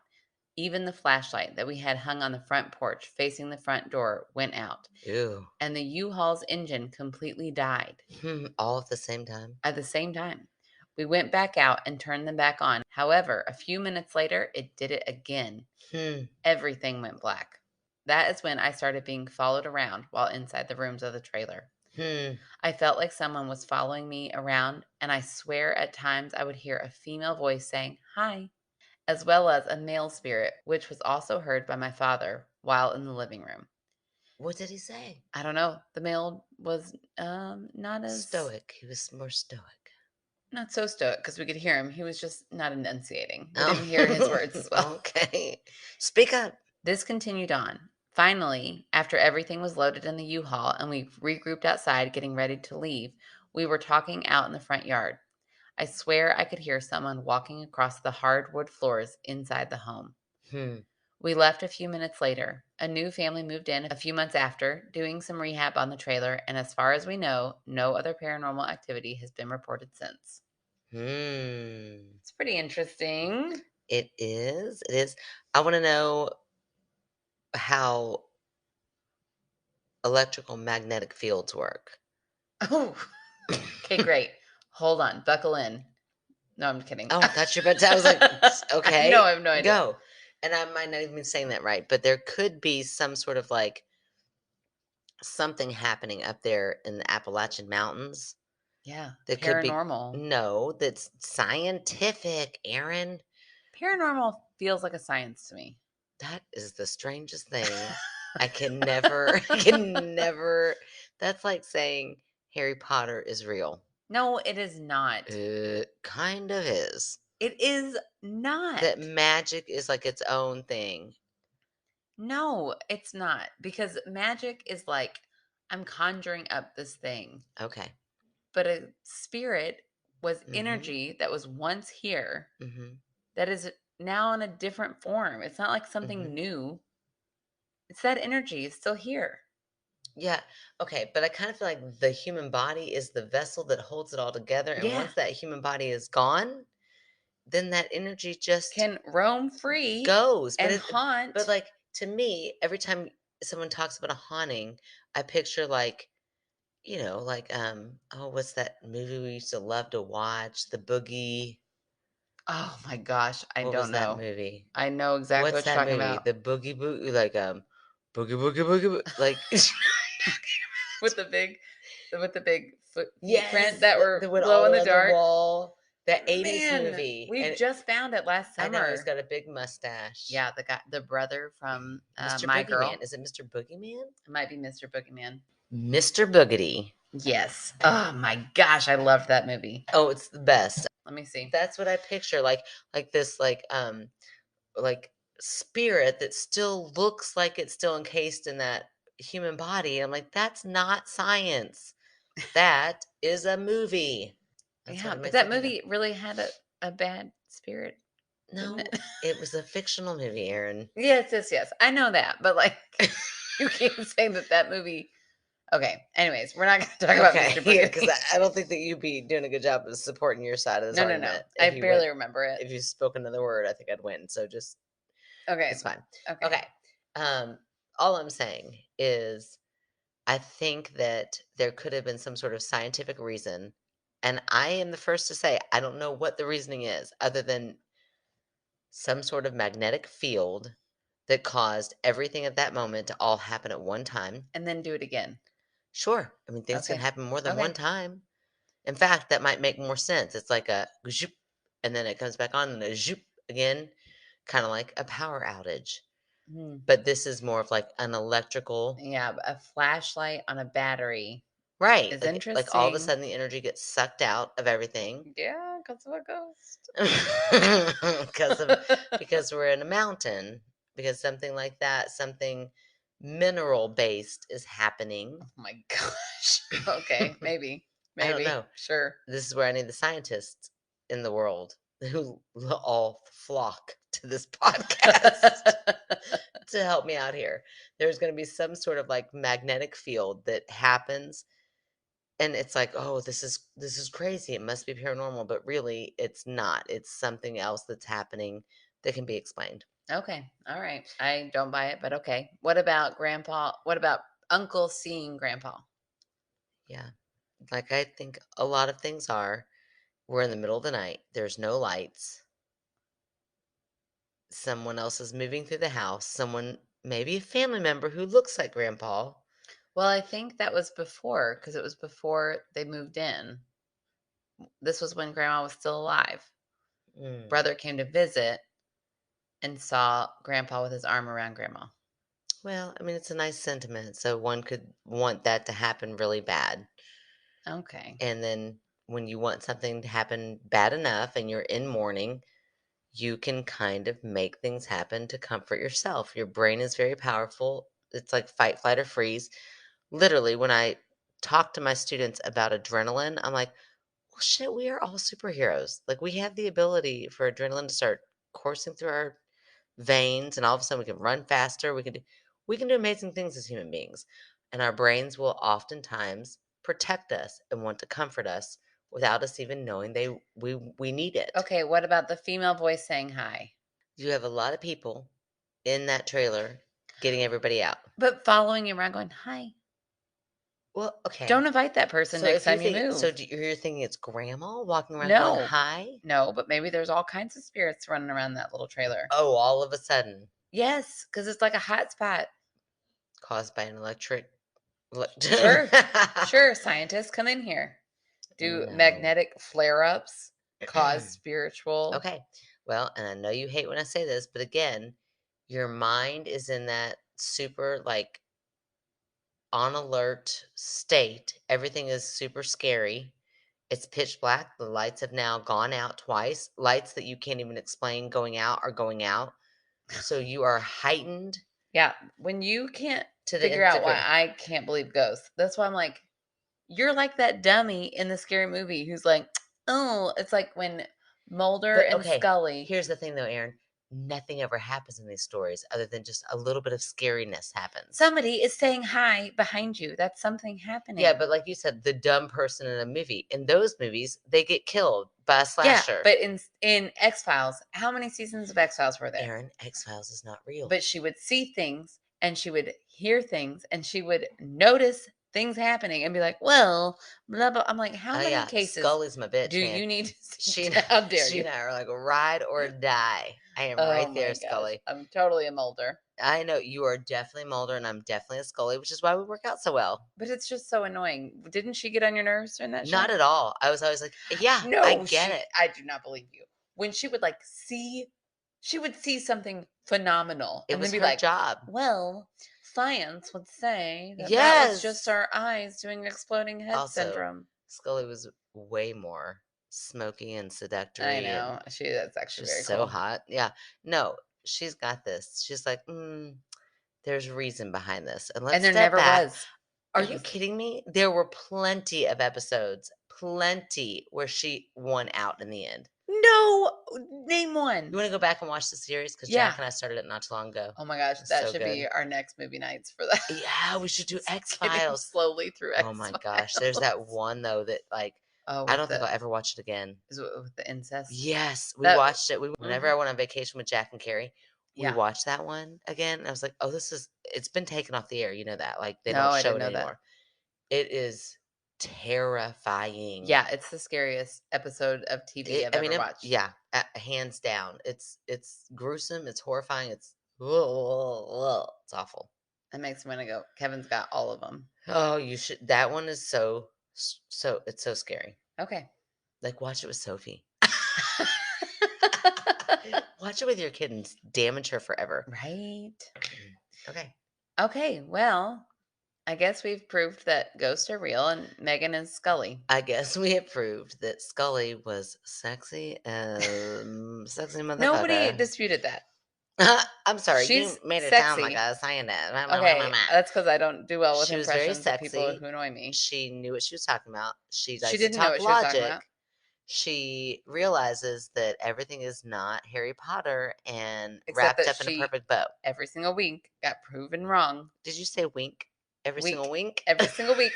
Even the flashlight that we had hung on the front porch facing the front door went out, Ew. and the U-Haul's engine completely died Hmm. All at the same time. at the same time. We went back out and turned them back on. However, a few minutes later, it did it again. Hmm. Everything went black. That is when I started being followed around while inside the rooms of the trailer. Hmm. I felt like someone was following me around, and I swear at times I would hear a female voice saying, "Hi," as well as a male spirit, which was also heard by my father while in the living room. What did he say? I don't know. The male was not as Stoic. He was more stoic. not so stoic because we could hear him. He was just not enunciating. We didn't hear his Oh. words as well. Okay. Speak up. This continued on. Finally, after everything was loaded in the U-Haul and we regrouped outside getting ready to leave, we were talking out in the front yard. I swear I could hear someone walking across the hardwood floors inside the home. Hmm. We left a few minutes later. A new family moved in a few months after, doing some rehab on the trailer, and as far as we know, no other paranormal activity has been reported since. Hmm. It's pretty interesting. It is. It is. I want to know how electrical magnetic fields work. Oh, okay, great. Hold on, buckle in. No, I'm kidding. Oh, I thought you were about to. I was like, No, okay, I have no idea. go. And I might not even be saying that right, but there could be some sort of like something happening up there in the Appalachian Mountains Yeah, that could be paranormal. no, that's scientific, Aaron. Paranormal feels like a science to me. That is the strangest thing. I can never, I can never. That's like saying Harry Potter is real. No, it is not. It kind of is. It is not. That magic is like its own thing. No, it's not. Because magic is like, I'm conjuring up this thing. Okay. But a spirit was Mhm. energy that was once here Mhm. that is now in a different form. It's not like something Mhm. new. It's that energy. It's still here. Yeah. Okay, but I kind of feel like the human body is the vessel that holds it all together, and Yeah. once that human body is gone, then that energy just Can roam free goes. and But haunt. like to me, every time someone talks about a haunting, I picture like, like oh, what's that movie we used to love to watch? The Boogie. Oh my gosh, I What don't was that know. movie? I know exactly What's what you're that talking movie? about. The Boogie Boo like Boogie Boogie Boogie like With the big foot feet print yes, that the were went glow all in the around the dark. wall. The 80s Man, movie, we and just found it last I know he's summer. got a big mustache. Yeah, the brother from Mr. My Boogeyman. Girl. Is it Mr. Boogeyman? It might be Mr. Boogeyman. Mr. Boogedy. Yes. Oh my gosh, I loved that movie. Oh, it's the best. Let me see. That's what I picture, like this, like spirit that still looks like it's still encased in that human body. I'm like, that's not science. That is a movie. That's what Yeah, it but makes me that think of. movie really had a bad spirit, didn't No, it? it was a fictional movie, Aaron. Yes, yes, yes. I know that, but like, you can't say that movie. Okay. Anyways, we're not going to talk about Okay, Mr. here, because Boogedy. I don't think that you'd be doing a good job of supporting your side of this No, no, no. argument. I If you went, barely remember it. if you spoke another word, I think I'd win. So just, Okay. it's fine. Okay. Okay. Um, all I'm saying is I think that there could have been some sort of scientific reason, and I am the first to say I don't know what the reasoning is other than some sort of magnetic field that caused everything at that moment to all happen at one time. And then do it again. Sure, I mean, things can Okay. happen more than one Okay. time. In fact, that might make more sense. It's like a zoop, and then it comes back on and a zoop again, kind of like a power outage. Hmm. But this is more of like an electrical. Yeah, a flashlight on a battery Right, is like all of a interesting. sudden the energy gets sucked out of everything Yeah, because of a ghost. because of because we're in a mountain, because something like that, something mineral based is happening. Oh my gosh. Okay, maybe. I don't Maybe. know. Sure. This is where I need the scientists in the world who all flock to this podcast to help me out here. There's going to be some sort of like magnetic field that happens. And it's like, "Oh, this is crazy. It must be paranormal," but really it's not. It's something else that's happening that can be explained. Okay. All right. I don't buy it, but okay. What about grandpa? What about uncle seeing grandpa? Yeah. Like I think a lot of things are. We're in the middle of the night. There's no lights. Someone else is moving through the house. Someone, maybe a family member who looks like grandpa. Well, I think that was before because it was before they moved in. This was when grandma was still alive. Mm. Brother came to visit and saw grandpa with his arm around grandma. Well, I mean, it's a nice sentiment. So one could want that to happen really bad. Okay. And then when you want something to happen bad enough and you're in mourning, you can kind of make things happen to comfort yourself. Your brain is very powerful. It's like fight, flight, or freeze. Literally, when I talk to my students about adrenaline, I'm like, well, shit, we are all superheroes. Like, we have the ability for adrenaline to start coursing through our veins, and all of a sudden we can run faster. We can do amazing things as human beings. And our brains will oftentimes protect us and want to comfort us without us even knowing we need it. Okay. What about the female voice saying hi? You have a lot of people in that trailer getting everybody out. But following you around going, hi. Well, okay. Don't invite that person So next if you're time you thinking, so move. you're thinking it's grandma walking around going No. hi? No, but maybe there's all kinds of spirits running around that little trailer. Oh, all of a sudden, Yes, because it's like a hot spot. caused by an electric. Sure. Sure. Scientists come in here. Do No. magnetic flare ups cause spiritual? Okay. Well, and I know you hate when I say this, but again, your mind is in that super like on alert state. Everything is super scary. It's pitch black. The lights have now gone out twice. Lights that you can't even explain going out are going out. So you are heightened Yeah. When you can't to the figure nth out why degree. I can't believe ghosts, that's why I'm like, you're like that dummy in the scary movie who's like, oh, it's like when Mulder But and okay, Scully. here's the thing though, Aaron. Nothing ever happens in these stories other than just a little bit of scariness happens. Somebody is saying hi behind you. That's something Yeah, happening. but like you said, the dumb person in a movie. In those movies, they get killed by a Yeah, slasher. but in X-Files, how many seasons of X-Files were there? Aaron, X-Files is not real. But she would see things and she would hear things and she would notice things happening and be like, "Well, blah blah." I'm like, "How Oh many yeah, cases Scully's my bitch, do man. you need to She see? How dare she you?" and I are like ride or die. I am Oh right my there, gosh. Scully. I'm totally a Mulder. I know you are definitely Mulder, and I'm definitely a Scully, which is why we work out so well. But it's just so annoying. Didn't she get on your nerves during that Not show? at all. I was always like, "Yeah, I No, get it." I do not believe you. When she would she would see something phenomenal It and then was be her like, job. well, science would say that that was just Yes. our eyes doing exploding head Also, syndrome. Scully was way more smoky and I seductory, and know. That's actually just very so cool. hot. Yeah. No, she's got this. She's like, there's reason behind this. And And let's there step never back. was. Are It you was kidding me? There were plenty of episodes, plenty where she won out in the end. no name You one. want to go back and watch the series? Because Yeah. Jack and I started it not too long ago. Oh my gosh, It's that so should be good. our next movie nights for that. Yeah, we should do X Skimming Files. slowly through Oh X my gosh. There's Files. that one though that like Oh, I with don't think the I'll ever watch it again. is it with the incest? Yes, we That watched it. Whenever I mhm. went on vacation with Jack and Carrie, we Yeah. watched that one again. And I was like, oh, it's been taken off the air. You know that. Like they No, don't I show didn't it know that. anymore. It is terrifying. Yeah, it's the scariest episode of TV I've ever watched. Yeah, hands down. It's gruesome. It's horrifying. It's awful. That makes me wanna go. Kevin's got all of them. Oh, you should. That one is so. It's so scary. Okay. Like watch it with Sophie. Watch it with your kid and damage her forever. Right? Okay. Okay, well, I guess we've proved that ghosts are real and Megan is Scully. I guess we have proved that Scully was sexy, sexy Nobody motherfucker. disputed that. I'm sorry, you She's made it sound like sexy. I was saying Okay, that. that's because I don't do well with She was very impressions of people sexy. who annoy me. She knew what she was talking about. She She likes to didn't know talk what she was talking about. logic. She realizes that everything is not Harry Potter and Except wrapped that up in a she, perfect bow. every single week, got proven wrong. Did you say wink? Every single Week. wink? Every single week,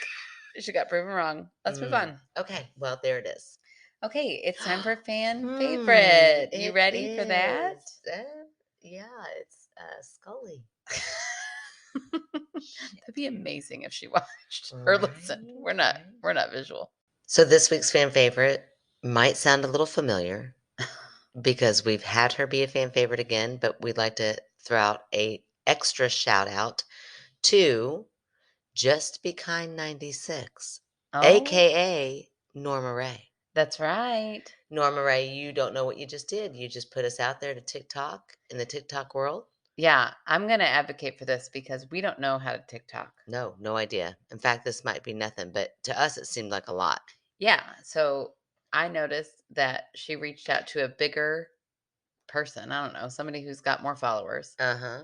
she got proven wrong. Let's move on. Okay, well, there it is. Okay, it's time for fan favorite. You It ready for that? is. Yeah, it's Scully. That'd be amazing if she watched or listened. Right, right. We're not visual. So this week's fan favorite might sound a little familiar because we've had her be a fan favorite again, but we'd like to throw out a extra shout out to Just Be Kind 96, Oh, aka Norma Ray. that's right. Norma Ray, you don't know what you just did. You just put us out there to TikTok in the TikTok world. Yeah, I'm gonna advocate for this because we don't know how to TikTok. No, no idea. In fact, this might be nothing, but to us, it seemed like a lot. Yeah, so I noticed that she reached out to a bigger person. I don't know, somebody who's got more followers. Uh huh.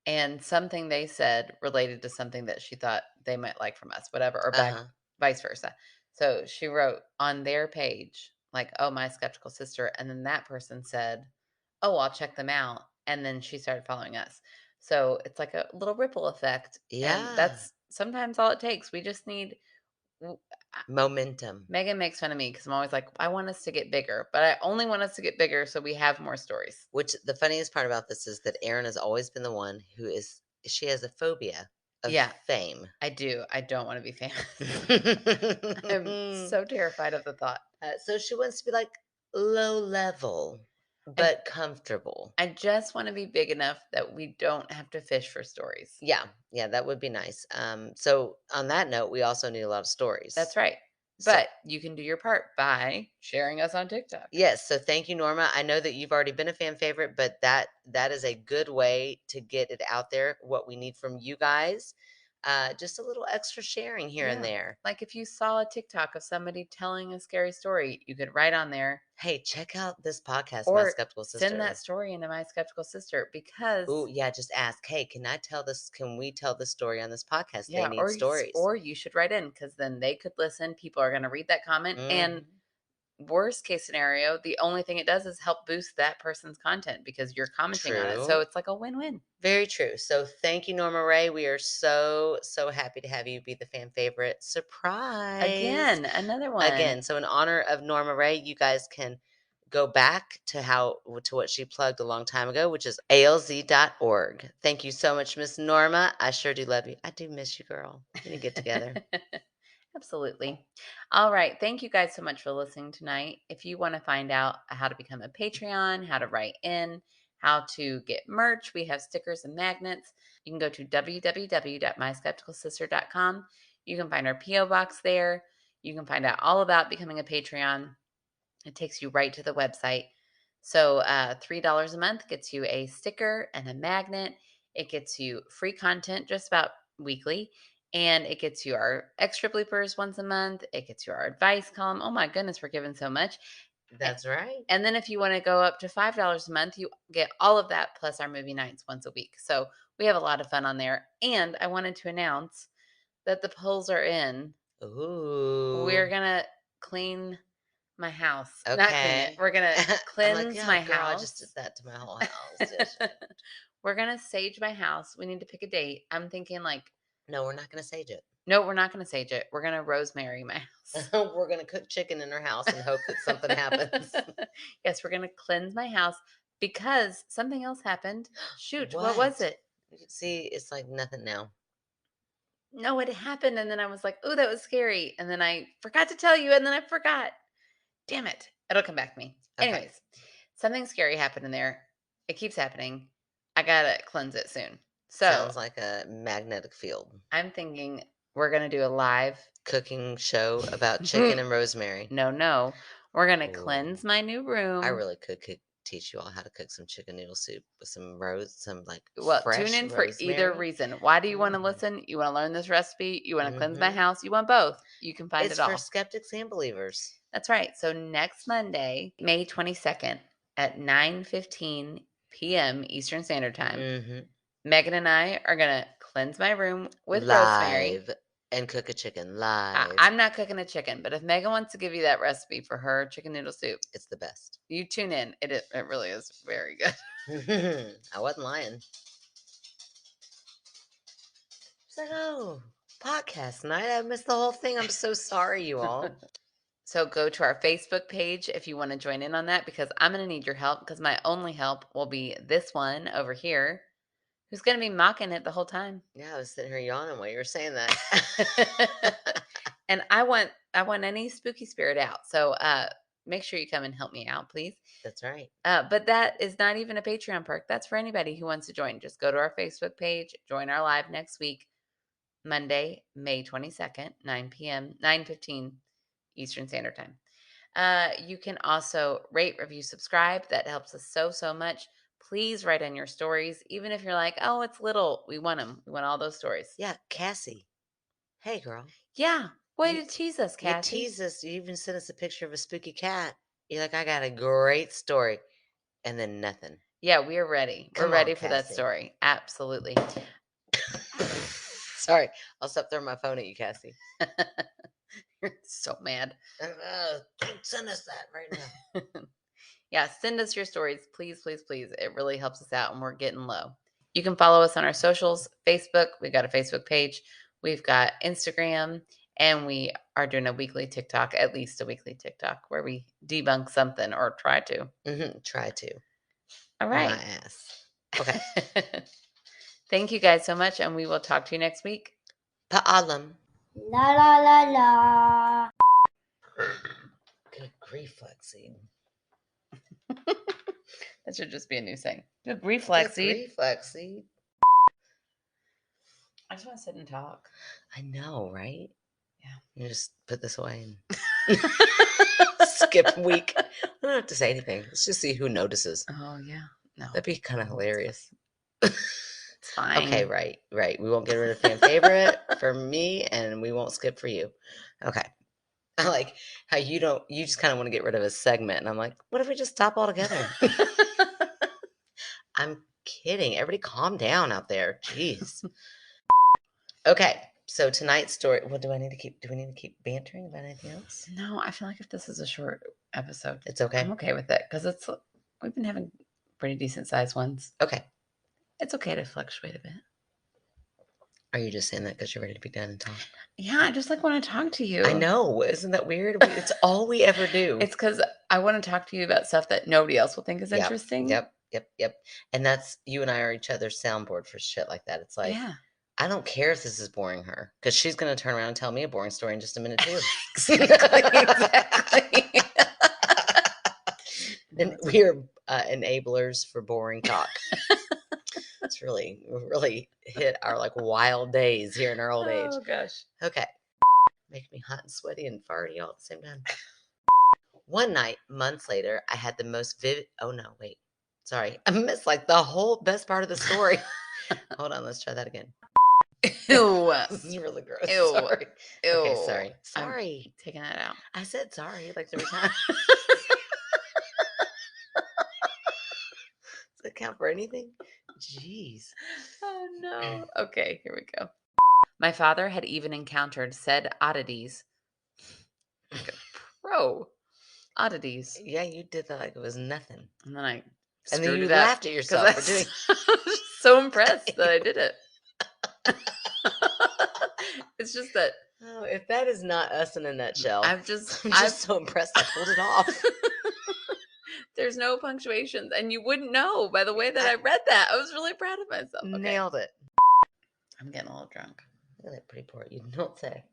And something they said related to something that she thought they might like from us, whatever, or Uh back huh. vice versa. So she wrote on their page, like, oh, my skeptical sister. And then that person said, oh, I'll check them out. And then she started following us. So it's like a little ripple effect. And Yeah. that's sometimes all it takes. We just need. w- I- Momentum. Megan makes fun of me because I'm always like, I want us to get bigger, but I only want us to get bigger so we have more stories. Which the funniest part about this is that Erin has always been the one who is, she has a phobia of Yeah, fame. I do. I don't want to be famous. I'm so terrified of the thought. So she wants to be like low level, I but comfortable. I just wanna be big enough that we don't have to fish for stories. Yeah. Yeah. That would be nice. So on that note, we also need a lot of That's stories. right. So But you can do your part by sharing us on TikTok. yes, so thank you, Norma. I know that you've already been a fan favorite, but that is a good way to get it out there. What we need from you guys, just a little extra sharing here and Yeah. there. Like, if you saw a TikTok of somebody telling a scary story, you could write on there Hey, check out this podcast, My or Skeptical send that Sister. story into My Skeptical Sister because Oh, yeah, just ask, hey, can I tell this? Can we tell this story on this podcast? They yeah, need stories. or you should write in because then they could listen, people are gonna read that comment, and Mhm. worst case scenario, the only thing it does is help boost that person's content because you're commenting on it. So True. it's like a win-win. Very true. So thank you, Norma Ray. We are so, so happy to have you be the fan favorite. Surprise. Again, another one. Again, so in honor of Norma Ray, you guys can go back to what she plugged a long time ago, which is alz.org. Thank you so much, Miss Norma. I sure do love you. I do miss you, girl. We need to get together. Absolutely. All right. Thank you guys so much for listening tonight. If you want to find out how to become a Patreon, how to write in, how to get merch. We have stickers and magnets. You can go to www.myskepticalsister.com. You can find our P.O. box there. You can find out all about becoming a Patreon. It takes you right to the website. So $3 a month gets you a sticker and a magnet. It gets you free content just about weekly. And it gets you our extra bloopers once a month. It gets you our advice column. Oh my goodness, we're giving so much. That's right. And then if you want to go up to $5 a month, you get all of that plus our movie nights once a week. So we have a lot of fun on there. And I wanted to announce that the polls are in. Ooh. We're going to clean my house. Okay. Not clean it. We're going to cleanse I'm like, yeah, my girl, house. I just did that to my whole house. We're going to sage my house. We need to pick a date. I'm thinking like. No, we're not going to sage it. No, we're not going to sage it. We're going to rosemary my house. We're going to cook chicken in her house and hope that something happens. Yes, we're going to cleanse my house because something else happened. Shoot, what was it? See, it's like nothing now. No, it happened. And then I was like, oh, that was scary. And then I forgot to tell you. And then I forgot. Damn it. It'll come back to me. Okay. Anyways, something scary happened in there. It keeps happening. I got to cleanse it soon. So sounds like a magnetic field. I'm thinking we're going to do a live cooking show about chicken and rosemary. No. We're going to cleanse my new room. I really could teach you all how to cook some chicken noodle soup with some fresh tune in rosemary. for either reason. Why do you want to listen? You want to learn this recipe? You want to cleanse my house? You want both? You can find it all. It's for skeptics and believers. That's right. So next Monday, May 22nd at 9:15 p.m. Eastern Standard Time, Megan and I are going to cleanse my room with rosemary. And cook a chicken live. I'm not cooking a chicken, but if Megan wants to give you that recipe for her chicken noodle soup, it's the best. You tune in. It really is very good. I wasn't lying. It's like, oh, podcast night. I missed the whole thing. I'm so sorry, you all. So go to our Facebook page if you want to join in on that, because I'm going to need your help, because my only help will be this one over here, who's going to be mocking it the whole time. Yeah, I was sitting here yawning while you were saying that. And I want any spooky spirit out. So make sure you come and help me out, please. That's right. But that is not even a Patreon perk. That's for anybody who wants to join. Just go to our Facebook page, join our live next week, Monday, May 22nd, 9:15 Eastern Standard Time. You can also rate, review, subscribe. That helps us so much. Please write in your stories, even if you're like, oh, it's little. We want them. We want all those stories. Yeah, Cassie. Hey, girl. Yeah. Way to tease us, Cassie. You tease us. You even sent us a picture of a spooky cat. You're like, I got a great story. And then nothing. Yeah, we're ready. We're ready for that story. Absolutely. Sorry. I'll stop throwing my phone at you, Cassie. You're so mad. Send us that right now. Yeah, send us your stories. Please, please, please. It really helps us out, and we're getting low. You can follow us on our socials. Facebook. We've got a Facebook page. We've got Instagram. And we are doing a weekly TikTok, at least a weekly TikTok, where we debunk something or try to. Try to. All right. My ass. Okay. Thank you guys so much, and we will talk to you next week. Pa'alam. La la la la. Good grief, Lexi. That should just be a new saying. Good grief, Lexi. Good grief, Lexi. I just want to sit and talk. I know, right? Yeah. You just put this away and skip a week. I don't have to say anything. Let's just see who notices. Oh, yeah. No. That'd be kind of hilarious. It's fine. Okay, right. We won't get rid of fan favorite for me, and we won't skip for you. Okay. I like how you just kind of want to get rid of a segment. And I'm like, what if we just stop altogether? I'm kidding. Everybody calm down out there. Jeez. Okay. So tonight's story, do we need to keep bantering about anything else? No, I feel like if this is a short episode, it's okay. I'm okay with it, because we've been having pretty decent sized ones. Okay. It's okay to fluctuate a bit. Are you just saying that because you're ready to be done and talk? Yeah, I just want to talk to you. I know. Isn't that weird? It's all we ever do. It's because I want to talk to you about stuff that nobody else will think is interesting. Yep. And that's, you and I are each other's soundboard for shit like that. It's like, yeah. I don't care if this is boring her, because she's going to turn around and tell me a boring story in just a minute too. Exactly. Then we are enablers for boring talk. It's really hit our like wild days here in our old age. Oh gosh. Okay. Make me hot and sweaty and farty all at the same time. One night, months later, I had the most vivid. Oh no, wait. Sorry. I missed like the whole best part of the story. Hold on, let's try that again. Ew. This is really gross. Ew. Sorry. Ew. Okay, sorry. I'm Sorry. taking that out. I said sorry like 3 times. Does that count for anything? Jeez. Oh no. Okay, here we go. My father had even encountered said oddities. Like a pro. Oddities. Yeah, you did that like it was nothing. And then I And then screwed you it up laughed at 'cause yourself I for doing. I was so impressed that I did it. It's just that Oh, if that is not us in a nutshell, I'm just so impressed I pulled it off. there's no punctuations, and you wouldn't know by the way that I read that. I was really proud of myself. Okay. Nailed it. I'm getting a little drunk. Look at that pretty part. You don't say.